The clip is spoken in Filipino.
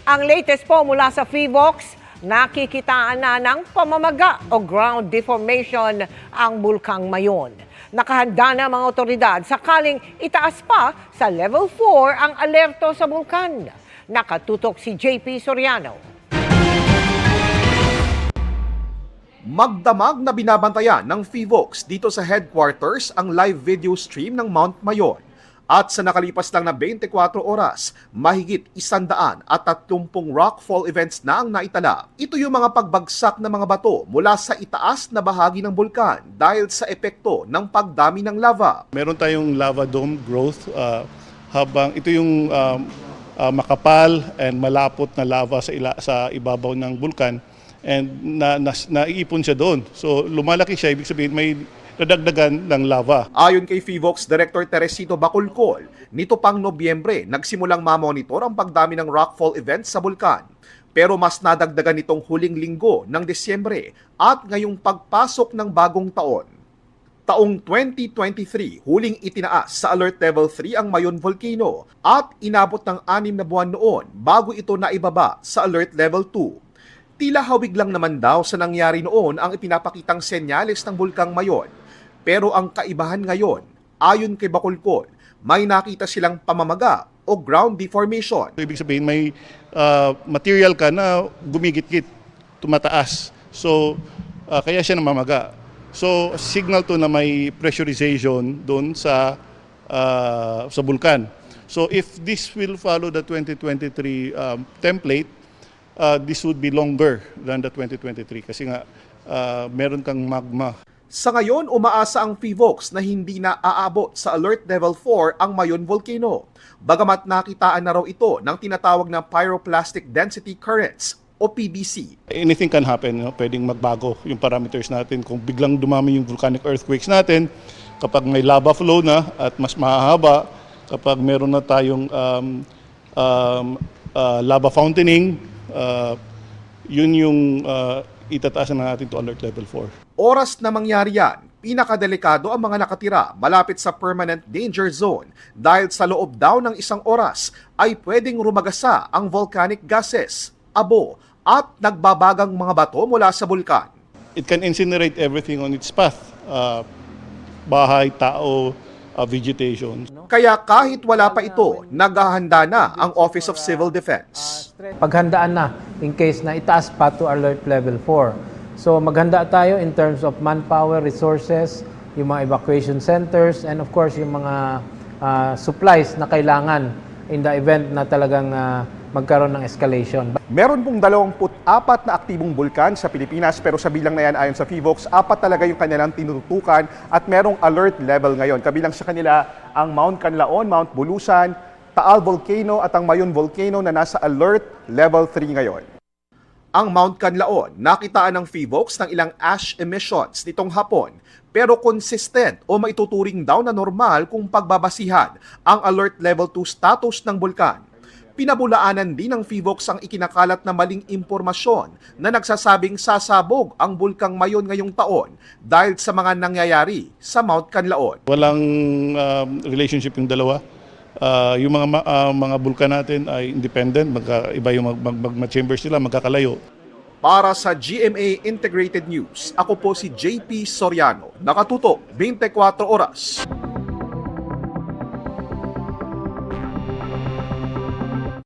Ang latest po mula sa PHIVOLCS, nakikitaan na ng pamamaga o ground deformation ang Bulkang Mayon. Nakahanda na mga otoridad sakaling itaas pa sa level 4 ang alerto sa bulkan. Nakatutok si JP Soriano. Magdamag na binabantayan ng PHIVOLCS dito sa headquarters ang live video stream ng Mount Mayon. At sa nakalipas lang na 24 oras, mahigit 130 rockfall events na ang naitala. Ito yung mga pagbagsak ng mga bato mula sa itaas na bahagi ng bulkan dahil sa epekto ng pagdami ng lava. Meron tayong lava dome growth habang ito yung makapal and malapot na lava sa ibabaw ng bulkan and naiipon siya doon. So lumalaki siya, ibig sabihin may nadagdagan ng lava. Ayon kay PHIVOLCS Director Teresito Bacolcol, nito pang Nobyembre nagsimulang mamonitor ang pagdami ng rockfall events sa bulkan. Pero mas nadagdagan nitong huling linggo ng Disyembre at ngayong pagpasok ng bagong taon. Taong 2023, huling itinaas sa Alert Level 3 ang Mayon Volcano at inabot ng 6 na buwan noon bago ito naibaba sa Alert Level 2. Tila hawig lang naman daw sa nangyari noon ang ipinapakitang senyales ng Bulkang Mayon. Pero ang kaibahan ngayon, ayon kay Bacolcol, may nakita silang pamamaga o ground deformation. Ibig sabihin may material ka na gumigit-git, tumataas. So kaya siya namamaga. So signal to na may pressurization doon sa bulkan. So if this will follow the 2023 template, this would be longer than the 2023 kasi nga meron kang magma. Sa ngayon, umaasa ang PHIVOLCS na hindi na aabot sa Alert Level 4 ang Mayon Volcano. Bagamat nakitaan na raw ito ng tinatawag na Pyroclastic Density Currents o PDC. Anything can happen, pwedeng magbago yung parameters natin. Kung biglang dumami yung volcanic earthquakes natin, kapag may lava flow na at mas mahahaba, kapag meron na tayong lava fountaining, yun yung itataasan na natin to Alert Level 4. Oras na mangyari yan, pinakadelikado ang mga nakatira malapit sa permanent danger zone dahil sa loob daw ng isang oras ay pwedeng rumagasa ang volcanic gases, abo at nagbabagang mga bato mula sa bulkan. It can incinerate everything on its path. Bahay, tao, vegetation. Kaya kahit wala pa ito, naghahanda na ang Office of Civil Defense. Paghandaan na in case na itaas pa to Alert Level 4. So maghanda tayo in terms of manpower, resources, yung mga evacuation centers, and of course yung mga supplies na kailangan in the event na talagang magkaroon ng escalation. Meron pong 24 na aktibong bulkan sa Pilipinas pero sa bilang na yan ayon sa PHIVOLCS, 4 talaga yung kanilang tinututukan at merong alert level ngayon. Kabilang sa kanila ang Mount Canlaon, Mount Bulusan, Taal Volcano at ang Mayon Volcano na nasa alert level 3 ngayon. Ang Mount Canlaon, nakitaan ng PHIVOLCS ng ilang ash emissions nitong hapon pero consistent o maituturing daw na normal kung pagbabasihan ang alert level 2 status ng bulkan. Pinabulaanan din ng PHIVOLCS ang ikinakalat na maling impormasyon na nagsasabing sasabog ang Bulkang Mayon ngayong taon dahil sa mga nangyayari sa Mount Canlaon. Walang relationship yung dalawa. Yung mga bulkan natin ay independent, iba yung magma chambers nila, magkakalayo. Para sa GMA Integrated News, ako po si JP Soriano, nakatutok 24 oras.